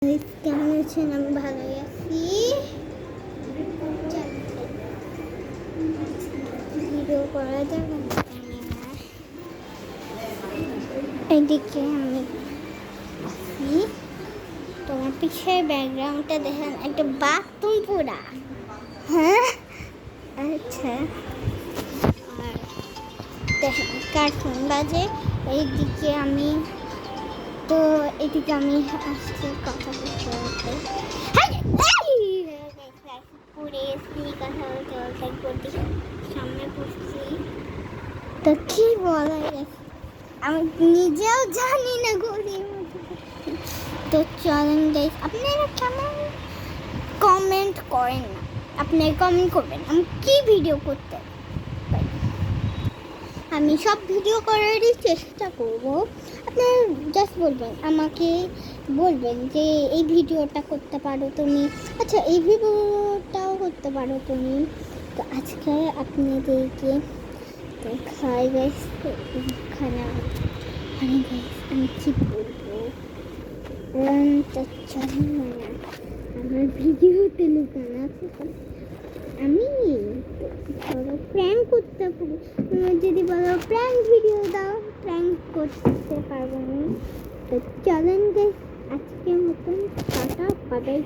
কেমন আছেন? আমি ভালোই আছি। ভিডিও করা যাবে না, এদিকে আমি আছি। তোমার পিছের ব্যাকগ্রাউন্ডটা দেখেন, একটা বাথরুম পুরা। হ্যাঁ, আচ্ছা। আর দেখেন কার্টুন বাজে। এইদিকে আমি এদিকে আমি আসছি কথা বলতে পড়ে এসছি, কথা বলতে সামনে পড়ছি। তো কি বলা গেছে আমি নিজেও জানি না গরিব। তো চলেন গাইস, আপনারা কেমন কমেন্ট করেন না, আপনারা কমেন্ট করবেন আমি কি ভিডিও করতে পারি। আমি সব ভিডিও করারই চেষ্টা করব। আপনারা জাস্ট বলবেন, আমাকে বলবেন যে এই ভিডিওটা করতে পারো তুমি, আচ্ছা এই ভিডিওটাও করতে পারো তুমি। তো আজকে আপনাদেরকে দেখাই গাইস খানা গাইস, আমি কি বলবো। তো চলেন না, আমার ভিডিওতে লুকানো আছে। আমি ধরো প্র্যাঙ্ক করতে পারি, যদি বলো প্র্যাঙ্ক ভিডিও দাও, প্র্যাঙ্ক করতে পারবো না। তো চলেন গাইস, আজকের মতন টাটা, বাই বাই।